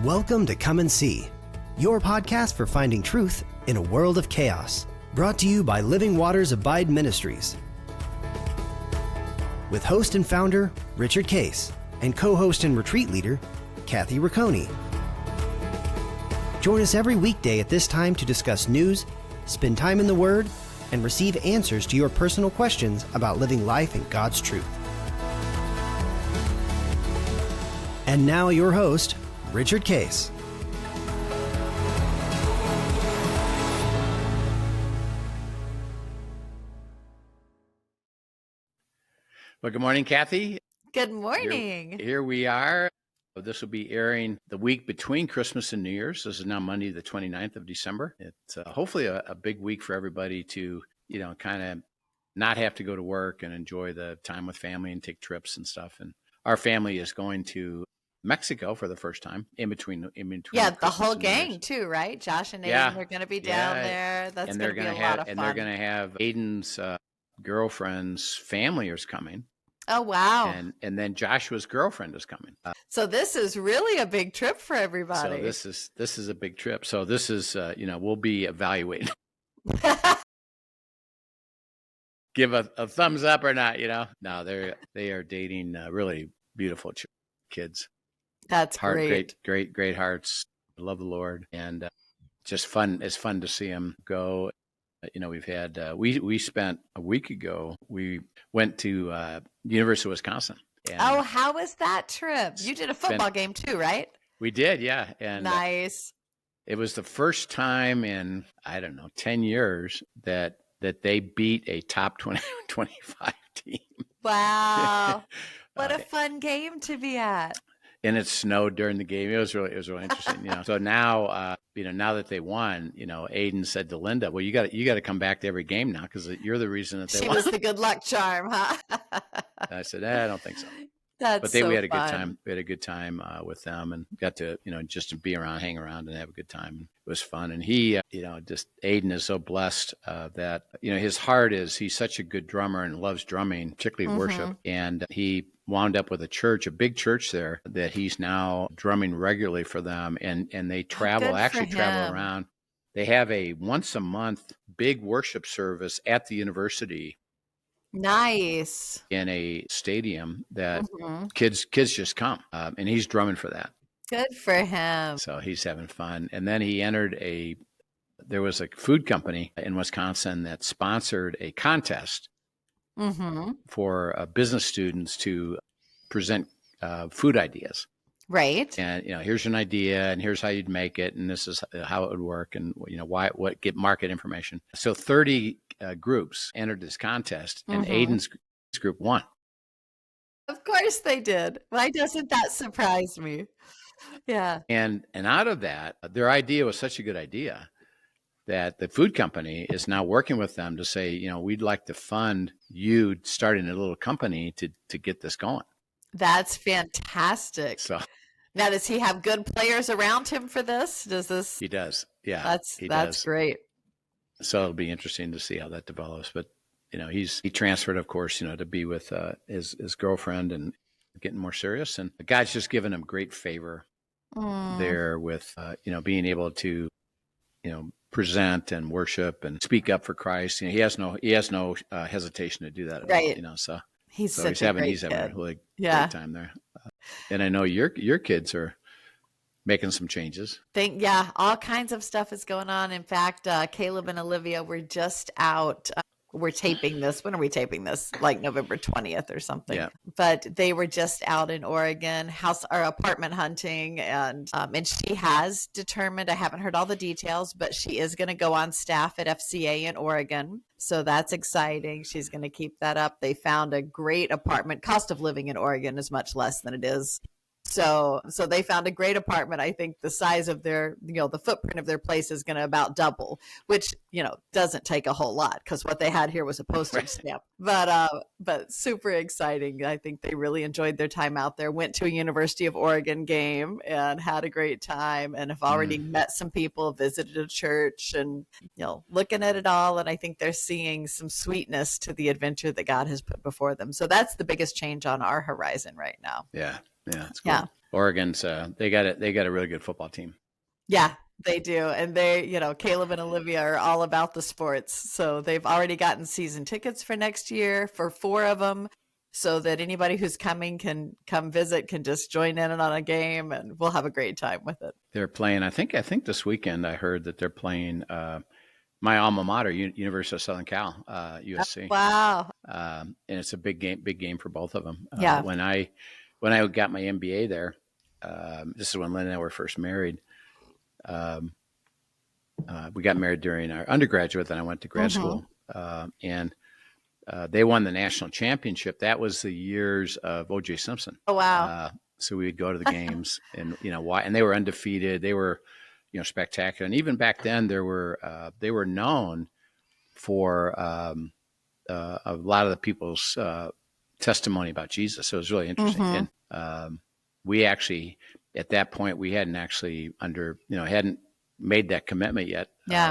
Welcome to Come and See, your podcast for finding truth in a world of chaos. Brought to you by Living Waters Abide Ministries. With host and founder, Richard Case, and co-host and retreat leader, Kathy Ricconi. Join us every weekday at this time to discuss news, spend time in the Word, and receive answers to your personal questions about living life in God's truth. And now your host, Richard Case. Well, good morning, Kathy. Good morning. Here we are. This will be airing the week between Christmas and New Year's. This is now Monday, the 29th of December. It's hopefully a big week for everybody to, kind of not have to go to work and enjoy the time with family and take trips and stuff. And our family is going to Mexico for the first time in between. Yeah, the Christmas whole and New gang Year's. too, right? Josh and Aiden are going to be down there. That's going to be a lot of fun. And they're going to have Aiden's girlfriend's family is coming. Oh, wow. And then Joshua's girlfriend is coming. So this is really a big trip for everybody. So this is a big trip. So this is, we'll be evaluating. Give a thumbs up or not, No, they are dating really beautiful kids. That's great. Great hearts. Love the Lord. And just fun. It's fun to see them go. We've had, we spent a week ago, we went to University of Wisconsin. And how was that trip? You did a football game too, right? We did, yeah. And nice. It was the first time in, 10 years that they beat a top 25 team. Wow. What a fun game to be at. And it snowed during the game. It was really interesting. So now, now that they won, Aiden said to Linda, "Well, you got to come back to every game now because you're the reason that they won." She was the good luck charm, huh? I said, I don't think so. But we had a good time. We had a good time with them and got to, just to be around, hang around, and have a good time. It was fun. And he, just Aiden is so blessed that his heart is he's such a good drummer and loves drumming, particularly worship. And he wound up with a big church there that he's now drumming regularly for them. And they travel around. They have a once a month big worship service at the university. Nice. In a stadium that kids just come. And he's drumming for that. Good for him. So he's having fun. And then he entered there was a food company in Wisconsin that sponsored a contest for business students to present food ideas. Right. And, here's an idea and here's how you'd make it. And this is how it would work and, get market information. So 30 groups entered this contest and Aiden's group won. Of course they did. Why doesn't that surprise me? Yeah. And out of that, their idea was such a good idea that the food company is now working with them to say, we'd like to fund you starting a little company to get this going. That's fantastic. So now, does he have good players around him for this? He does. Yeah. That's great. So it'll be interesting to see how that develops. But, he transferred, of course, to be with his girlfriend and getting more serious. And God's just given him great favor there with, being able to, present and worship and speak up for Christ. He has no hesitation to do that at all. So he's having a really great time there. And I know your kids are making some changes. All kinds of stuff is going on. In fact, Caleb and Olivia were just out. We're taping this. When are we taping this? Like November 20th or something. Yeah. But they were just out in Oregon, apartment hunting. And she has determined, I haven't heard all the details, but she is going to go on staff at FCA in Oregon. So that's exciting. She's going to keep that up. They found a great apartment. Cost of living in Oregon is much less than it is. So they found a great apartment. I think the size of their, the footprint of their place is going to about double, which, doesn't take a whole lot because what they had here was a postage stamp. But super exciting. I think they really enjoyed their time out there. Went to a University of Oregon game and had a great time and have already met some people, visited a church and, looking at it all. And I think they're seeing some sweetness to the adventure that God has put before them. So that's the biggest change on our horizon right now. Yeah. Yeah, it's Yeah. good. Oregon's they got a really good football team. Yeah, they do. And Caleb and Olivia are all about the sports. So they've already gotten season tickets for next year for 4 of them, so that anybody who's coming can come visit, can just join in on a game, and we'll have a great time with it. They're playing, I think this weekend I heard that they're playing my alma mater, University of Southern Cal, USC. Wow. And it's a big game for both of them. Yeah. When I got my MBA there, this is when Lynn and I were first married. We got married during our undergraduate, then I went to grad school, and they won the national championship. That was the years of O.J. Simpson. Oh, wow. So we would go to the games, and and they were undefeated. They were, spectacular. And even back then, they were known for a lot of the people's testimony about Jesus. So it was really interesting. And we actually, at that point, we hadn't actually hadn't made that commitment yet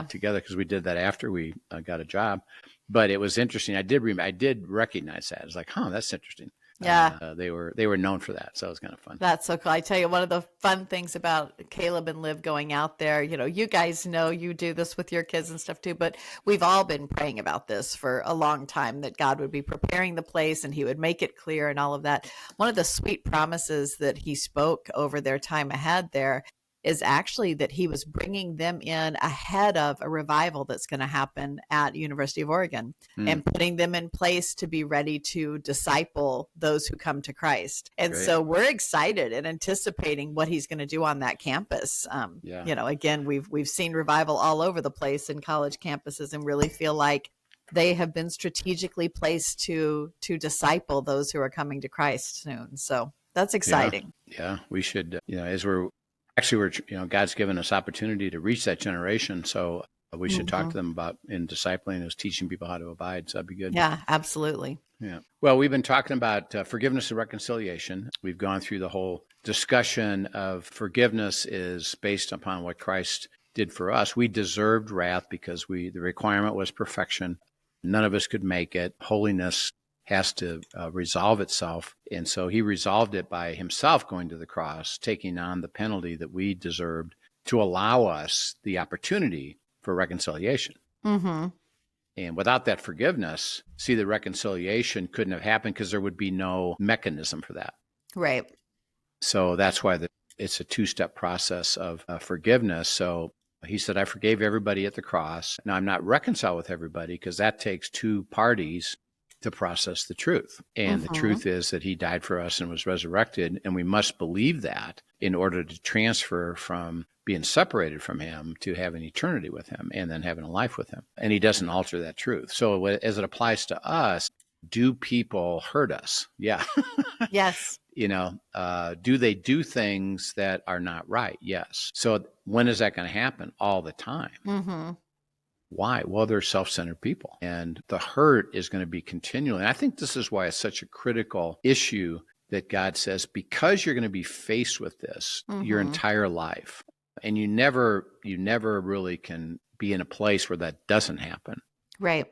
together, because we did that after we got a job. But it was interesting. I did recognize that. It's like, that's interesting. Yeah. They were known for that. So it was kind of fun. That's so cool. I tell you, one of the fun things about Caleb and Liv going out there, you guys know you do this with your kids and stuff too, but we've all been praying about this for a long time, that God would be preparing the place and he would make it clear and all of that. One of the sweet promises that he spoke over their time ahead there is actually that he was bringing them in ahead of a revival that's going to happen at University of Oregon, and putting them in place to be ready to disciple those who come to Christ. And Great. so we're excited and anticipating what he's going to do on that campus. Again, we've seen revival all over the place in college campuses, and really feel like they have been strategically placed to disciple those who are coming to Christ soon. So that's exciting. Yeah, we should, as we're God's given us opportunity to reach that generation. So we should talk to them about in discipling is teaching people how to abide. So that'd be good. Yeah, absolutely. Yeah. Well, we've been talking about forgiveness and reconciliation. We've gone through the whole discussion of forgiveness is based upon what Christ did for us. We deserved wrath because the requirement was perfection. None of us could make it. Holiness has to resolve itself. And so he resolved it by himself going to the cross, taking on the penalty that we deserved to allow us the opportunity for reconciliation. And without that forgiveness, the reconciliation couldn't have happened, because there would be no mechanism for that. Right. So that's why it's a 2-step process of forgiveness. So he said, I forgave everybody at the cross. Now, I'm not reconciled with everybody, because that takes 2 parties to process the truth. And the truth is that he died for us and was resurrected. And we must believe that in order to transfer from being separated from him to having eternity with him and then having a life with him. And he doesn't alter that truth. So as it applies to us, do people hurt us? Yeah. Yes. Do they do things that are not right? Yes. So when is that going to happen? All the time. Why? Well, they're self-centered people, and the hurt is going to be continual. And I think this is why it's such a critical issue that God says, because you're going to be faced with this your entire life, and you never really can be in a place where that doesn't happen. Right.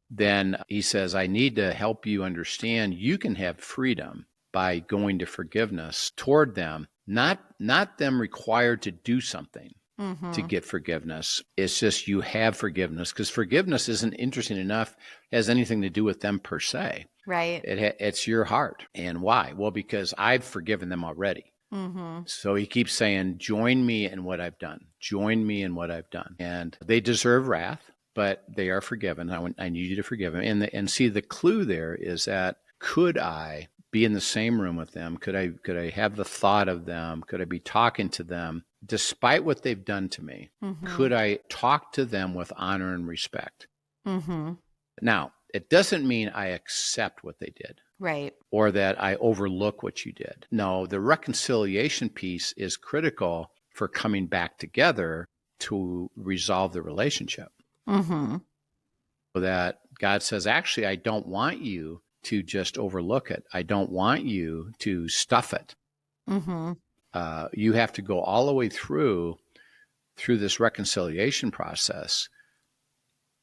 Then he says, I need to help you understand you can have freedom by going to forgiveness toward them, not them required to do something to get forgiveness. It's just you have forgiveness, because forgiveness isn't, interesting enough, has anything to do with them per se. Right. It's your heart. And why? Well, because I've forgiven them already. So he keeps saying, join me in what I've done. Join me in what I've done. And they deserve wrath, but they are forgiven. I need you to forgive them. And see, the clue there is that, could I be in the same room with them? Could I have the thought of them? Could I be talking to them despite what they've done to me? Could I talk to them with honor and respect? Now, it doesn't mean I accept what they did. Right. Or that I overlook what you did. No, the reconciliation piece is critical for coming back together to resolve the relationship. So that God says, actually, I don't want you to just overlook it. I don't want you to stuff it. You have to go all the way through this reconciliation process,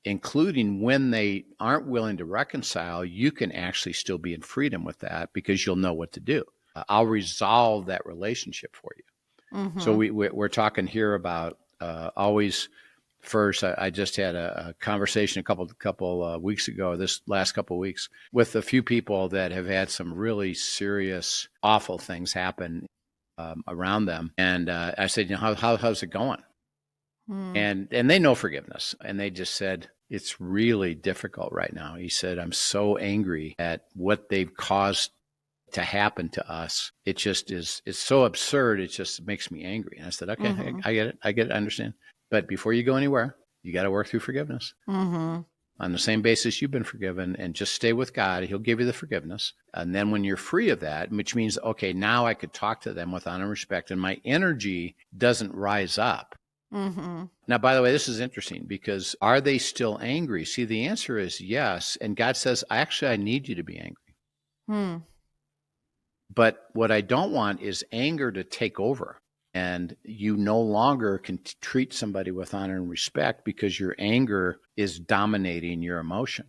including when they aren't willing to reconcile. You can actually still be in freedom with that, because you'll know what to do. I'll resolve that relationship for you. Mm-hmm. So we're talking here about always first. I just had a conversation a couple weeks ago, this last couple of weeks, with a few people that have had some really serious, awful things happen around them. And I said, how's it going? And they know forgiveness. And they just said, it's really difficult right now. He said, I'm so angry at what they've caused to happen to us. It just is, it's so absurd. It just makes me angry. And I said, okay, I get it. I understand. But before you go anywhere, you got to work through forgiveness. On the same basis you've been forgiven, and just stay with God. He'll give you the forgiveness. And then when you're free of that, which means, okay, now I could talk to them with honor and respect, and my energy doesn't rise up. Now, by the way, this is interesting, because are they still angry? See, the answer is yes. And God says, actually, I need you to be angry. But what I don't want is anger to take over, and you no longer can treat somebody with honor and respect because your anger is dominating your emotion.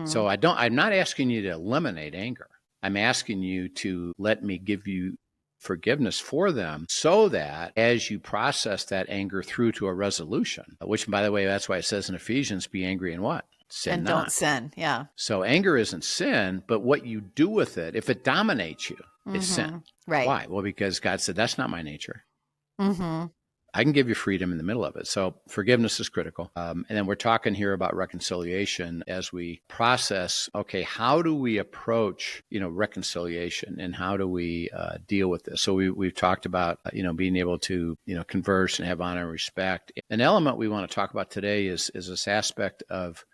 So I'm not asking you to eliminate anger. I'm asking you to let me give you forgiveness for them, so that as you process that anger through to a resolution, which, by the way, that's why it says in Ephesians, be angry and what? Sin and not. don't sin. Yeah. So anger isn't sin, but what you do with it, if it dominates you, it's sin. Right. Why? Well, because God said, that's not my nature. I can give you freedom in the middle of it. So forgiveness is critical. And then we're talking here about reconciliation as we process, okay, how do we approach, reconciliation, and how do we deal with this? So we've talked about, being able to, converse and have honor and respect. An element we want to talk about today is this aspect of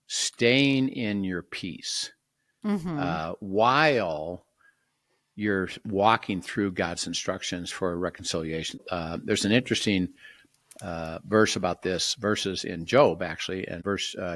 staying in your peace while you're walking through God's instructions for reconciliation. There's an interesting verse about this, verses in Job, actually, and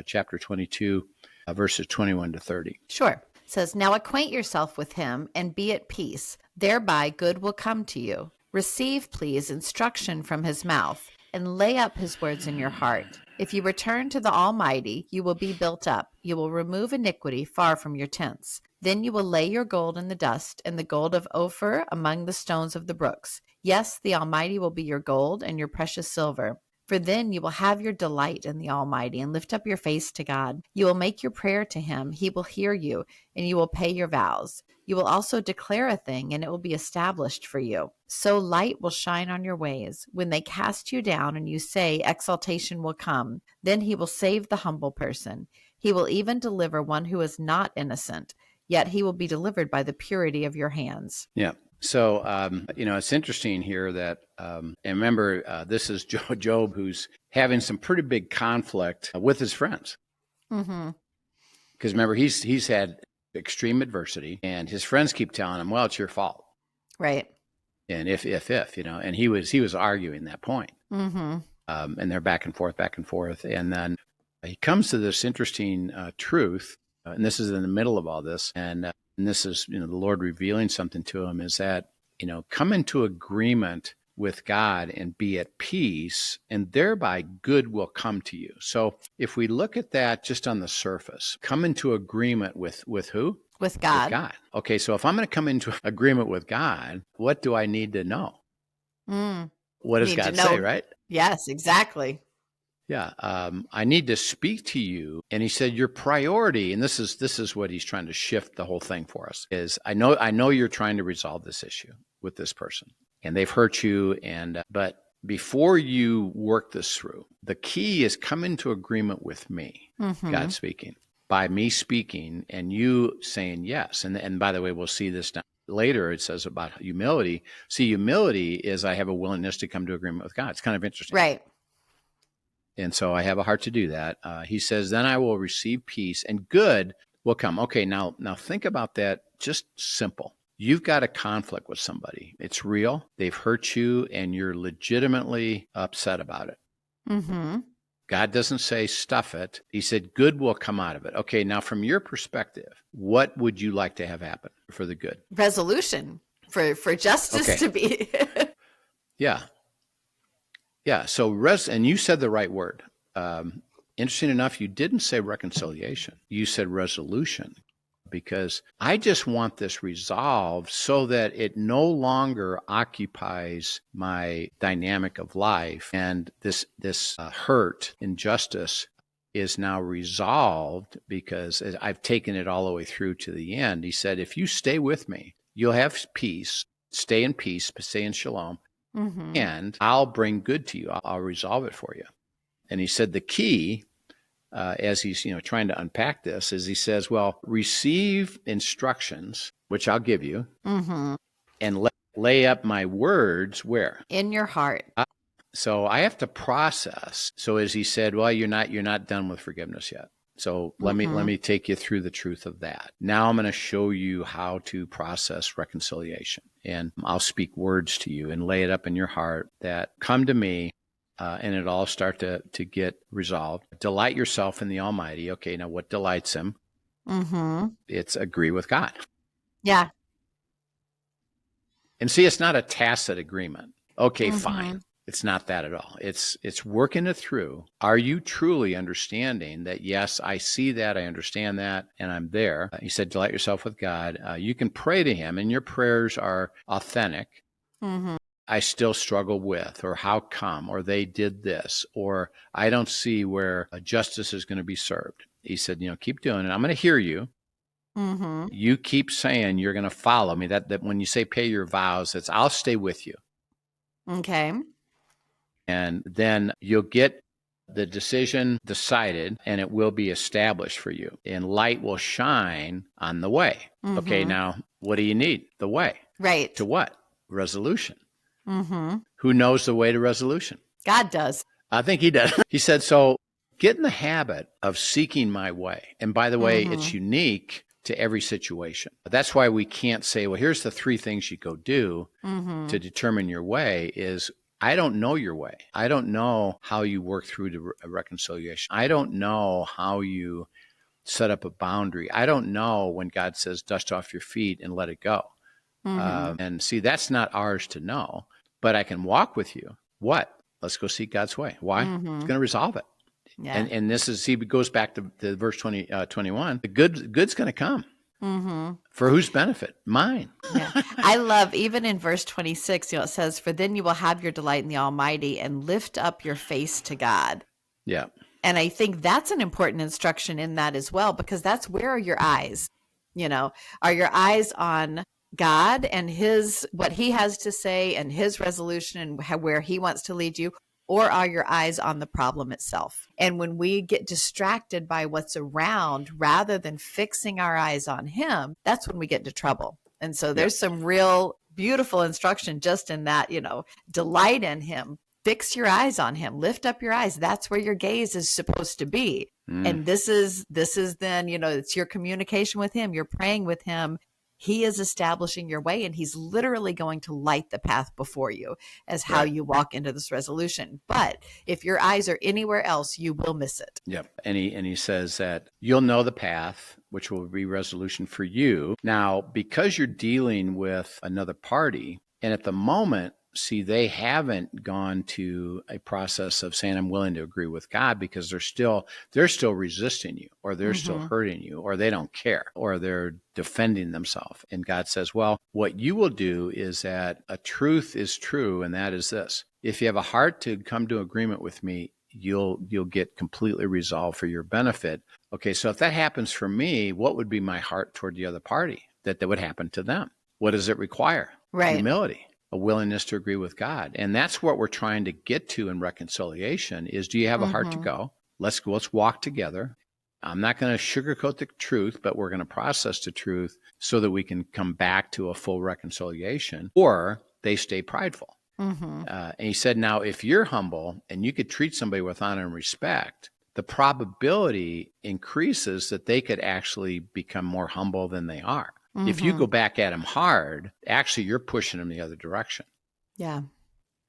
chapter 22, verses 21 to 30. Sure. It says, now acquaint yourself with him and be at peace. Thereby good will come to you. Receive, please, instruction from his mouth, and lay up his words in your heart. If you return to the Almighty, you will be built up. You will remove iniquity far from your tents. Then you will lay your gold in the dust, and the gold of Ophir among the stones of the brooks. Yes, the Almighty will be your gold and your precious silver. For then you will have your delight in the Almighty, and lift up your face to God. You will make your prayer to him. He will hear you, and you will pay your vows. You will also declare a thing, and it will be established for you. So light will shine on your ways. When they cast you down and you say, exaltation will come, then he will save the humble person. He will even deliver one who is not innocent, yet he will be delivered by the purity of your hands. Yeah. So, it's interesting here that, and remember, this is Job, who's having some pretty big conflict with his friends. Because remember, he's had extreme adversity, and his friends keep telling him, well, it's your fault. Right. And if, and he was arguing that point. And they're back and forth. And then he comes to this interesting truth, and this is in the middle of all this. And this is, the Lord revealing something to him, is that, come into agreement with God and be at peace, and thereby good will come to you. So if we look at that just on the surface, come into agreement with who? With God. With God. Okay, so if I'm going to come into agreement with God, what do I need to know? What does God say, right? Yes, exactly. Yeah, I need to speak to you. And he said, your priority, and this is what he's trying to shift the whole thing for us, is I know you're trying to resolve this issue with this person, and they've hurt you, but before you work this through, the key is come into agreement with me, God speaking, by me speaking and you saying yes. And by the way, we'll see this later. It says about humility. See, humility is I have a willingness to come to agreement with God. It's kind of interesting. Right. And so I have a heart to do that. He says, then I will receive peace and good will come. Okay, now think about that. Just simple. You've got a conflict with somebody. It's real. They've hurt you and you're legitimately upset about it. God doesn't say stuff it. He said good will come out of it. Okay, now from your perspective, what would you like to have happen for the good? Resolution for justice to be. Yeah. Yeah, so and you said the right word. Interesting enough, you didn't say reconciliation. You said resolution, because I just want this resolved so that it no longer occupies my dynamic of life. And this hurt, injustice is now resolved because I've taken it all the way through to the end. He said, if you stay with me, you'll have peace, stay in peace, stay in shalom, and I'll bring good to you. I'll resolve it for you. And he said the key, as he's trying to unpack this, is he says, well, receive instructions, which I'll give you, and lay up my words where? In your heart. So I have to process. So as he said, well, you're not done with forgiveness yet. So let me take you through the truth of that. Now I'm going to show you how to process reconciliation. And I'll speak words to you and lay it up in your heart that come to me, and it'll all start to get resolved. Delight yourself in the Almighty. Okay, now what delights him? It's agree with God. Yeah. And see, it's not a tacit agreement. Okay, fine. It's not that at all. It's working it through. Are you truly understanding that, yes, I see that, I understand that, and I'm there? He said, delight yourself with God. You can pray to him, and your prayers are authentic. I still struggle with, or how come, or they did this, or I don't see where justice is going to be served. He said, keep doing it. I'm going to hear you. You keep saying you're going to follow me. That when you say pay your vows, it's I'll stay with you. Okay. And then you'll get the decision decided, and it will be established for you. And light will shine on the way. Okay, now what do you need? The way. Right. To what? Resolution. Who knows the way to resolution? God does. I think he does. He said, so get in the habit of seeking my way. And by the way, it's unique to every situation. That's why we can't say, well, here's the 3 things you go do to determine your way is, I don't know your way. I don't know how you work through to reconciliation. I don't know how you set up a boundary. I don't know when God says, dust off your feet and let it go. And see, that's not ours to know, but I can walk with you. What? Let's go seek God's way. Why? It's going to resolve it. Yeah. And this is, he goes back to verse 21. The good's going to come. For whose benefit? Mine. Yeah. I love, even in verse 26, it says, for then you will have your delight in the Almighty and lift up your face to God. Yeah. And I think that's an important instruction in that as well, because that's where are your eyes? Are your eyes on God and what he has to say and his resolution and where he wants to lead you? Or are your eyes on the problem itself? And when we get distracted by what's around rather than fixing our eyes on him, that's when we get into trouble. And so there's some real beautiful instruction just in that, delight in him, fix your eyes on him, lift up your eyes. That's where your gaze is supposed to be. And this is then, it's your communication with him. You're praying with him. He is establishing your way, and he's literally going to light the path before you as how you walk into this resolution. But if your eyes are anywhere else, you will miss it. Yep. And he says that you'll know the path, which will be resolution for you. Now, because you're dealing with another party, and at the moment, see, they haven't gone to a process of saying, I'm willing to agree with God, because they're still resisting you, or they're still hurting you, or they don't care, or they're defending themselves. And God says, well, what you will do is that a truth is true. And that is this: if you have a heart to come to agreement with me, you'll get completely resolved for your benefit. Okay. So if that happens for me, what would be my heart toward the other party that would happen to them? What does it require? Right. Humility. A willingness to agree with God. And that's what we're trying to get to in reconciliation is, do you have a heart to go? Let's walk together. I'm not going to sugarcoat the truth, but we're going to process the truth so that we can come back to a full reconciliation, or they stay prideful. And he said, now, if you're humble and you could treat somebody with honor and respect, the probability increases that they could actually become more humble than they are. If you go back at them hard, actually, you're pushing them the other direction. Yeah.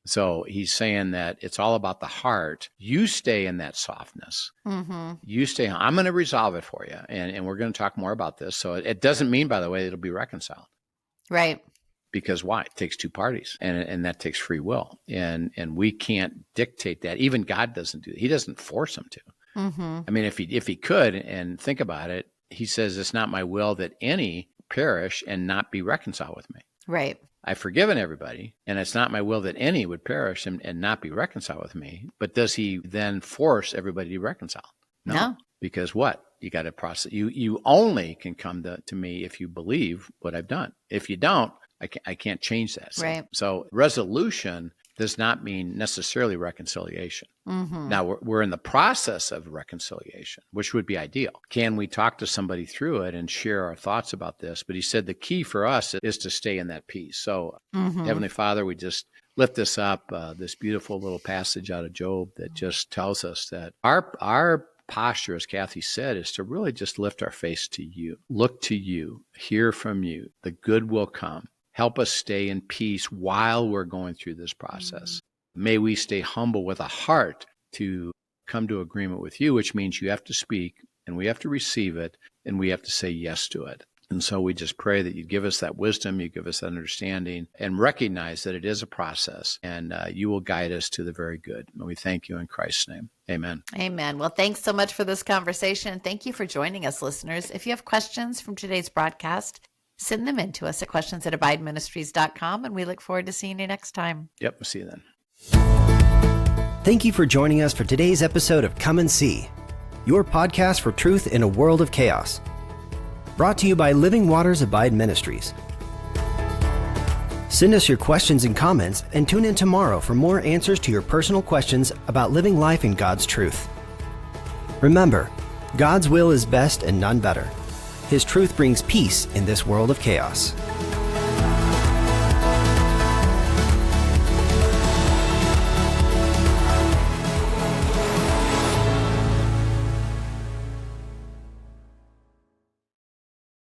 So he's saying that it's all about the heart. You stay in that softness. You stay. I'm going to resolve it for you. And we're going to talk more about this. So it doesn't mean, by the way, it'll be reconciled. Right. Because why? It takes 2 parties, and that takes free will. And we can't dictate that. Even God doesn't do it. He doesn't force them to. I mean, if he could, and think about it, he says, it's not my will that any perish and not be reconciled with me. Right. I've forgiven everybody, and it's not my will that any would perish and not be reconciled with me. But does he then force everybody to reconcile? No. Because what? You got to process. You only can come to me if you believe what I've done. If you don't, I can't change that. Right. So resolution does not mean necessarily reconciliation. Mm-hmm. Now, we're in the process of reconciliation, which would be ideal. Can we talk to somebody through it and share our thoughts about this? But he said the key for us is to stay in that peace. So, Heavenly Father, we just lift this up, this beautiful little passage out of Job that just tells us that our posture, as Kathy said, is to really just lift our face to you, look to you, hear from you. The good will come. Help us stay in peace while we're going through this process. May we stay humble with a heart to come to agreement with you, which means you have to speak and we have to receive it and we have to say yes to it. And so we just pray that you give us that wisdom, you give us that understanding, and recognize that it is a process and you will guide us to the very good. And we thank you in Christ's name. Amen. Amen. Well, thanks so much for this conversation. Thank you for joining us, listeners. If you have questions from today's broadcast, send them in to us at questions@abideministries.com, and we look forward to seeing you next time. Yep, we'll see you then. Thank you for joining us for today's episode of Come and See, your podcast for truth in a world of chaos. Brought to you by Living Waters Abide Ministries. Send us your questions and comments and tune in tomorrow for more answers to your personal questions about living life in God's truth. Remember, God's will is best and none better. His truth brings peace in this world of chaos.